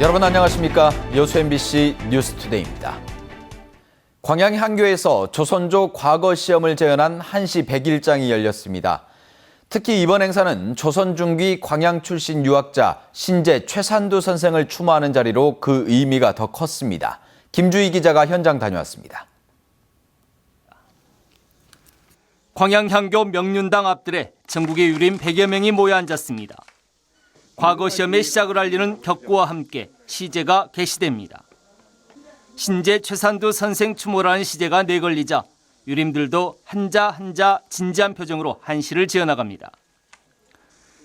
여러분 안녕하십니까? 여수 MBC 뉴스투데이입니다. 광양 향교에서 조선조 과거 시험을 재현한 한시 100일장이 열렸습니다. 특히 이번 행사는 조선 중기 광양 출신 유학자 신제 최산두 선생을 추모하는 자리로 그 의미가 더 컸습니다. 김주희 기자가 현장 다녀왔습니다. 광양 향교 명륜당 앞들에 전국의 유림 100여 명이 모여 앉았습니다. 과거 시험의 시작을 알리는 격구와 함께 시제가 개시됩니다. 신제 최산두 선생 추모라는 시제가 내걸리자 유림들도 한자 한자 진지한 표정으로 한시를 지어나갑니다.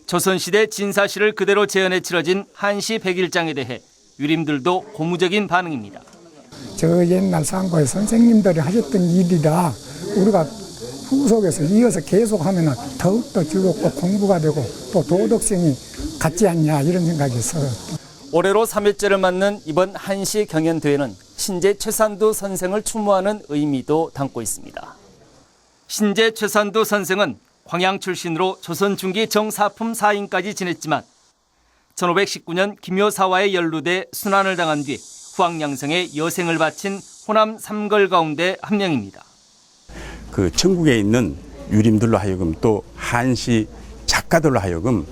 조선시대 진사시를 그대로 재현해 치러진 한시 100일장에 대해 유림들도 고무적인 반응입니다. 저 옛날 상고의 선생님들이 하셨던 일이라 우리가 후속에서 이어서 계속하면 더욱더 즐겁고 공부가 되고 또 도덕성이 같지 않냐 이런 생각이 있어요. 올해로 3회째를 맞는 이번 한시 경연대회는 신제 최산두 선생을 추모하는 의미도 담고 있습니다. 신제 최산두 선생은 광양 출신으로 조선 중기 정사품 사인까지 지냈지만 1519년 김효사와의 연루돼 순환을 당한 뒤 후학양성에 여생을 바친 호남 삼걸 가운데 한 명입니다. 그 전국에 있는 유림들로 하여금 또 한시 작가들로 하여금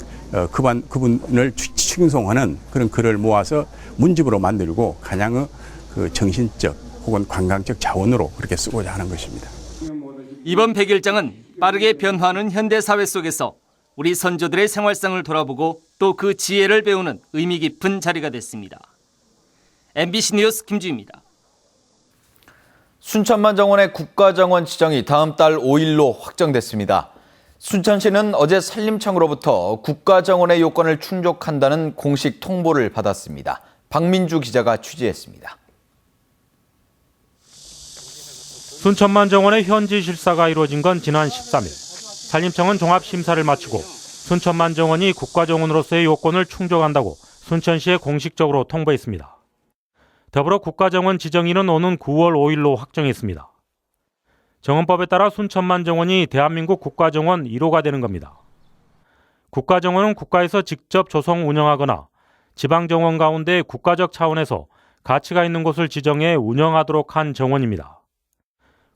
그분을 칭송하는 그런 글을 모아서 문집으로 만들고 가양의 그 정신적 혹은 관광적 자원으로 그렇게 쓰고자 하는 것입니다. 이번 100일장은 빠르게 변화하는 현대사회 속에서 우리 선조들의 생활상을 돌아보고 또 그 지혜를 배우는 의미 깊은 자리가 됐습니다. MBC 뉴스 김주희입니다. 순천만 정원의 국가정원 지정이 다음 달 5일로 확정됐습니다. 순천시는 어제 산림청으로부터 국가정원의 요건을 충족한다는 공식 통보를 받았습니다. 박민주 기자가 취재했습니다. 순천만 정원의 현지 실사가 이루어진 건 지난 13일. 산림청은 종합심사를 마치고 순천만 정원이 국가정원으로서의 요건을 충족한다고 순천시에 공식적으로 통보했습니다. 더불어 국가정원 지정일은 오는 9월 5일로 확정했습니다. 정원법에 따라 순천만 정원이 대한민국 국가정원 1호가 되는 겁니다. 국가정원은 국가에서 직접 조성 운영하거나 지방정원 가운데 국가적 차원에서 가치가 있는 곳을 지정해 운영하도록 한 정원입니다.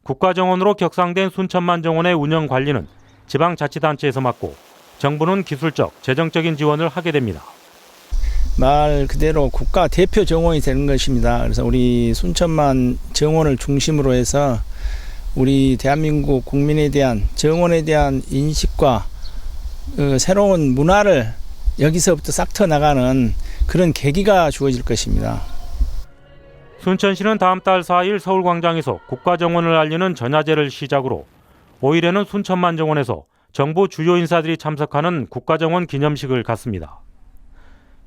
국가정원으로 격상된 순천만 정원의 운영 관리는 지방자치단체에서 맡고 정부는 기술적, 재정적인 지원을 하게 됩니다. 말 그대로 국가 대표 정원이 되는 것입니다. 그래서 우리 순천만 정원을 중심으로 해서 우리 대한민국 국민에 대한 정원에 대한 인식과 새로운 문화를 여기서부터 싹 터나가는 그런 계기가 주어질 것입니다. 순천시는 다음 달 4일 서울광장에서 국가정원을 알리는 전야제를 시작으로 5일에는 순천만 정원에서 정부 주요 인사들이 참석하는 국가정원 기념식을 갖습니다.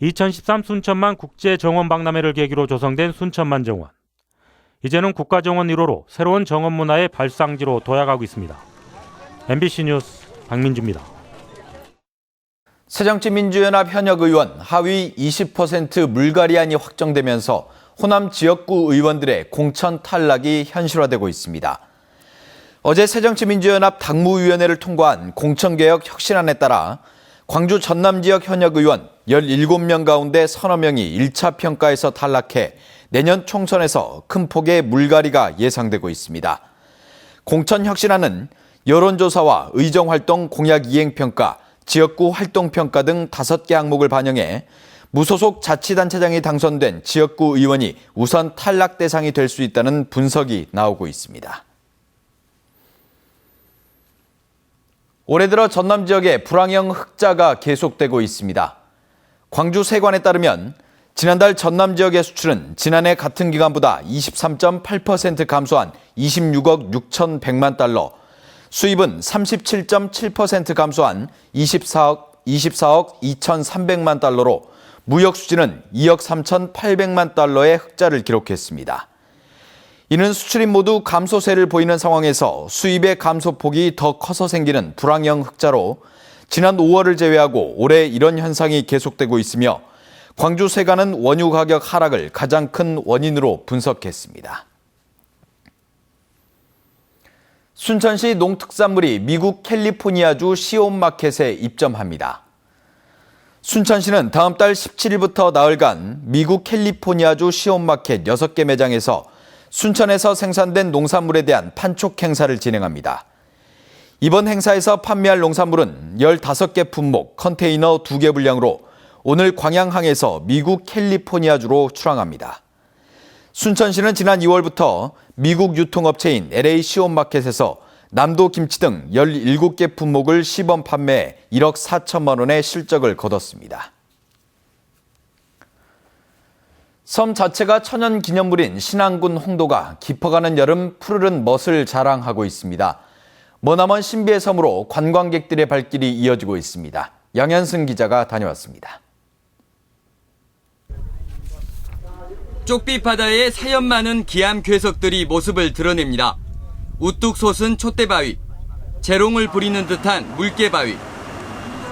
2013 순천만 국제정원박람회를 계기로 조성된 순천만 정원. 이제는 국가정원 1호로 새로운 정원 문화의 발상지로 도약하고 있습니다. MBC 뉴스 박민주입니다. 새정치민주연합 현역 의원 하위 20% 물갈이안이 확정되면서 호남 지역구 의원들의 공천 탈락이 현실화되고 있습니다. 어제 새정치민주연합 당무위원회를 통과한 공천개혁 혁신안에 따라 광주 전남 지역 현역 의원 17명 가운데 서너 명이 1차 평가에서 탈락해 내년 총선에서 큰 폭의 물갈이가 예상되고 있습니다. 공천혁신안은 여론조사와 의정활동 공약 이행평가, 지역구 활동평가 등 5개 항목을 반영해 무소속 자치단체장이 당선된 지역구 의원이 우선 탈락 대상이 될 수 있다는 분석이 나오고 있습니다. 올해 들어 전남 지역에 불황형 흑자가 계속되고 있습니다. 광주 세관에 따르면 지난달 전남 지역의 수출은 지난해 같은 기간보다 23.8% 감소한 26억 6,100만 달러, 수입은 37.7% 감소한 24억 2,300만 달러로 무역 수지는 2억 3,800만 달러의 흑자를 기록했습니다. 이는 수출입 모두 감소세를 보이는 상황에서 수입의 감소폭이 더 커서 생기는 불황형 흑자로 지난 5월을 제외하고 올해 이런 현상이 계속되고 있으며 광주 세관은 원유 가격 하락을 가장 큰 원인으로 분석했습니다. 순천시 농특산물이 미국 캘리포니아주 시온마켓에 입점합니다. 순천시는 다음 달 17일부터 나흘간 미국 캘리포니아주 시온마켓 6개 매장에서 순천에서 생산된 농산물에 대한 판촉 행사를 진행합니다. 이번 행사에서 판매할 농산물은 15개 품목, 컨테이너 2개 분량으로 오늘 광양항에서 미국 캘리포니아주로 출항합니다. 순천시는 지난 2월부터 미국 유통업체인 LA 시온마켓에서 남도 김치 등 17개 품목을 시범 판매해 1억 4천만 원의 실적을 거뒀습니다. 섬 자체가 천연기념물인 신안군 홍도가 깊어가는 여름 푸르른 멋을 자랑하고 있습니다. 머나먼 신비의 섬으로 관광객들의 발길이 이어지고 있습니다. 양현승 기자가 다녀왔습니다. 쪽빛 바다에 사연 많은 기암 괴석들이 모습을 드러냅니다. 우뚝 솟은 촛대바위, 재롱을 부리는 듯한 물개바위,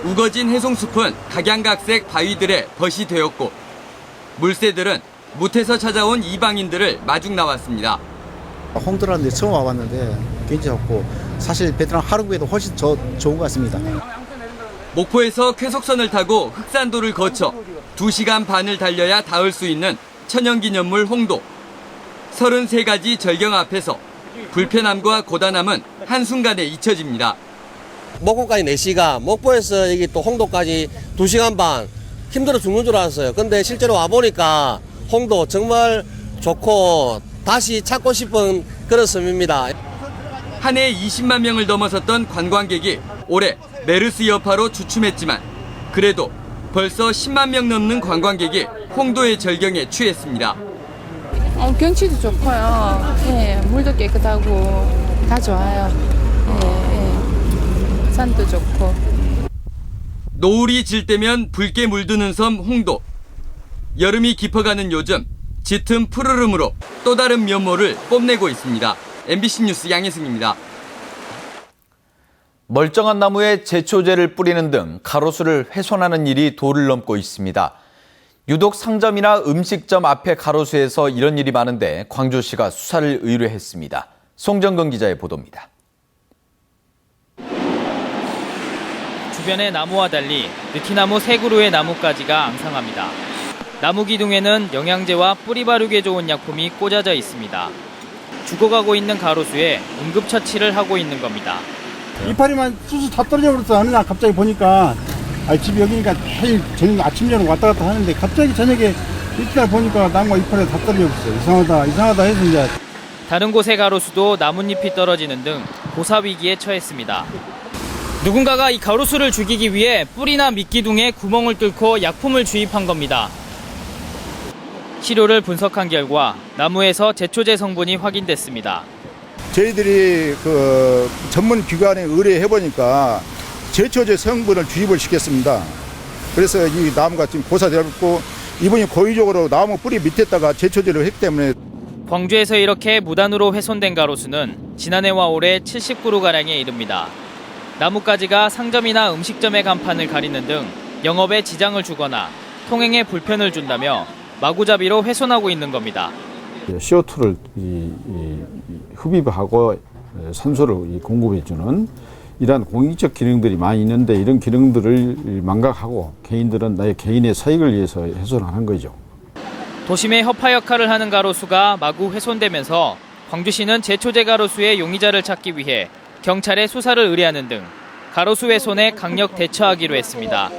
우거진 해송숲은 각양각색 바위들의 벗이 되었고 물새들은 무태서 찾아온 이방인들을 마중 나왔습니다. 홍도라는 데 처음 와봤는데 굉장히 좋고 사실 베트남 하루구에도 훨씬 좋은 것 같습니다. 목포에서 쾌속선을 타고 흑산도를 거쳐 2시간 반을 달려야 닿을 수 있는 천연기념물 홍도. 33가지 절경 앞에서 불편함과 고단함은 한순간에 잊혀집니다. 목포까지 4시간, 목포에서 여기 또 홍도까지 2시간 반 힘들어 죽는 줄 알았어요. 근데 실제로 와보니까 홍도 정말 좋고 다시 찾고 싶은 그런 섬입니다. 한 해 20만 명을 넘어섰던 관광객이 올해 메르스 여파로 주춤했지만 그래도 벌써 10만 명 넘는 관광객이 홍도의 절경에 취했습니다. 경치도 좋고요. 예, 물도 깨끗하고 다 좋아요. 예. 산도 좋고. 노을이 질 때면 붉게 물드는 섬 홍도. 여름이 깊어가는 요즘 짙은 푸르름으로 또 다른 면모를 뽐내고 있습니다. MBC 뉴스 양혜승입니다. 멀쩡한 나무에 제초제를 뿌리는 등 가로수를 훼손하는 일이 도를 넘고 있습니다. 유독 상점이나 음식점 앞에 가로수에서 이런 일이 많은데 광주시가 수사를 의뢰했습니다. 송정근 기자의 보도입니다. 주변의 나무와 달리 느티나무 3그루의 나뭇가지가 앙상합니다. 나무 기둥에는 영양제와 뿌리 바르기에 좋은 약품이 꽂아져 있습니다. 죽어가고 있는 가로수에 응급처치를 하고 있는 겁니다. 이파리만 쑥쑥 다 떨어져 버렸어. 어느 날 갑자기 보니까 집이 여기니까 매일 저녁 아침 저녁 왔다 갔다 하는데 갑자기 저녁에 이틀 보니까 나무가 이파리가 다 떨어져 버렸어. 이상하다 해서 이제. 다른 곳의 가로수도 나뭇잎이 떨어지는 등 고사 위기에 처했습니다. 누군가가 이 가로수를 죽이기 위해 뿌리나 밑기둥에 구멍을 뚫고 약품을 주입한 겁니다. 시료를 분석한 결과 나무에서 제초제 성분이 확인됐습니다. 저희들이 그 전문 기관에 의뢰해 보니까 제초제 성분을 주입을 시켰습니다. 그래서 이 나무가 지금 고사되었고 이분이 고의적으로 나무 뿌리 밑에다가 제초제를 했기 때문에. 광주에서 이렇게 무단으로 훼손된 가로수는 지난해와 올해 70그루가량에 이릅니다. 나뭇가지가 상점이나 음식점의 간판을 가리는 등 영업에 지장을 주거나 통행에 불편을 준다며 마구잡이로 훼손하고 있는 겁니다. CO2를 흡입하고 산소를 공급해주는 이러한 공익적 기능들이 많이 있는데 이런 기능들을 망각하고 개인들은 나의 개인의 사익을 위해서 훼손하는 거죠. 도심의 허파 역할을 하는 가로수가 마구 훼손되면서 광주시는 제초제 가로수의 용의자를 찾기 위해 경찰에 수사를 의뢰하는 등 가로수 훼손에 강력 대처하기로 했습니다.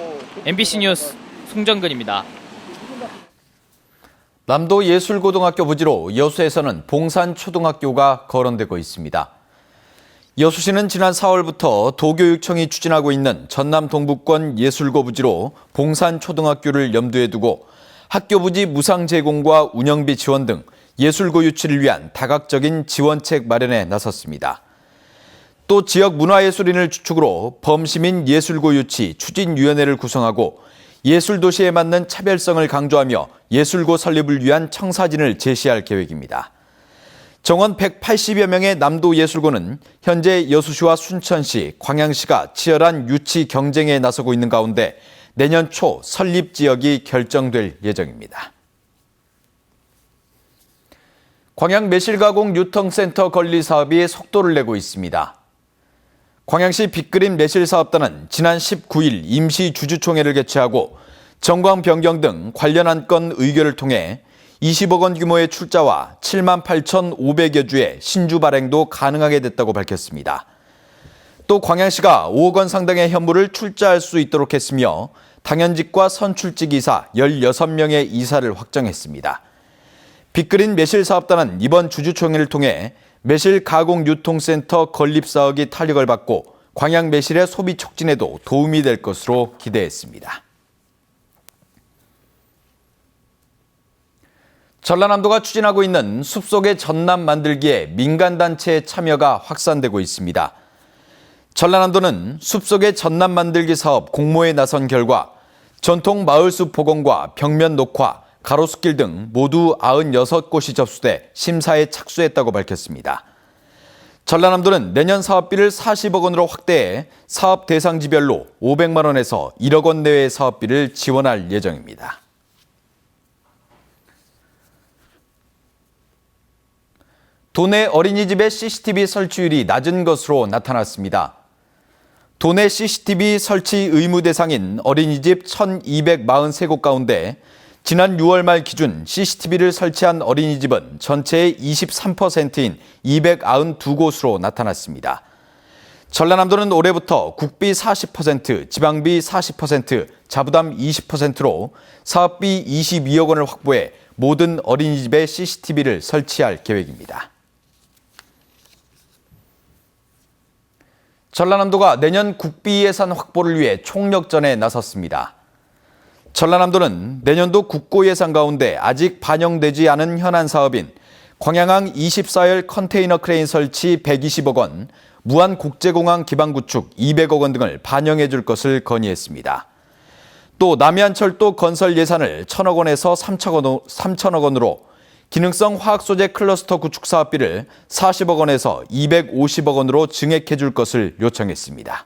MBC 뉴스 송정근입니다. 남도 예술고등학교 부지로 여수에서는 봉산초등학교가 거론되고 있습니다. 여수시는 지난 4월부터 도교육청이 추진하고 있는 전남 동부권 예술고 부지로 봉산초등학교를 염두에 두고 학교 부지 무상 제공과 운영비 지원 등 예술고 유치를 위한 다각적인 지원책 마련에 나섰습니다. 또 지역 문화예술인을 주축으로 범시민 예술고 유치 추진위원회를 구성하고 예술도시에 맞는 차별성을 강조하며 예술고 설립을 위한 청사진을 제시할 계획입니다. 정원 180여 명의 남도 예술고는 현재 여수시와 순천시, 광양시가 치열한 유치 경쟁에 나서고 있는 가운데 내년 초 설립 지역이 결정될 예정입니다. 광양 매실가공 유통센터 건립 사업이 속도를 내고 있습니다. 광양시 빅그린 매실사업단은 지난 19일 임시 주주총회를 개최하고 정광 변경 등 관련 안건 의결을 통해 20억 원 규모의 출자와 78,500여 주의 신주 발행도 가능하게 됐다고 밝혔습니다. 또 광양시가 5억 원 상당의 현물을 출자할 수 있도록 했으며 당연직과 선출직 이사 16명의 이사를 확정했습니다. 빅그린 매실사업단은 이번 주주총회를 통해 매실 가공유통센터 건립사업이 탄력을 받고 광양 매실의 소비 촉진에도 도움이 될 것으로 기대했습니다. 전라남도가 추진하고 있는 숲속의 전남 만들기에 민간단체의 참여가 확산되고 있습니다. 전라남도는 숲속의 전남 만들기 사업 공모에 나선 결과 전통 마을숲 복원과 벽면 녹화, 가로수길 등 모두 96곳이 접수돼 심사에 착수했다고 밝혔습니다. 전라남도는 내년 사업비를 40억 원으로 확대해 사업 대상지별로 500만 원에서 1억 원 내외의 사업비를 지원할 예정입니다. 도내 어린이집의 CCTV 설치율이 낮은 것으로 나타났습니다. 도내 CCTV 설치 의무 대상인 어린이집 1,243곳 가운데 지난 6월 말 기준 CCTV를 설치한 어린이집은 전체의 23%인 292곳으로 나타났습니다. 전라남도는 올해부터 국비 40%, 지방비 40%, 자부담 20%로 사업비 22억 원을 확보해 모든 어린이집에 CCTV를 설치할 계획입니다. 전라남도가 내년 국비 예산 확보를 위해 총력전에 나섰습니다. 전라남도는 내년도 국고 예산 가운데 아직 반영되지 않은 현안 사업인 광양항 24열 컨테이너 크레인 설치 120억 원, 무안국제공항 기반 구축 200억 원 등을 반영해 줄 것을 건의했습니다. 또 남해안철도 건설 예산을 1,000억 원에서 3천억 원으로 기능성 화학소재 클러스터 구축 사업비를 40억 원에서 250억 원으로 증액해 줄 것을 요청했습니다.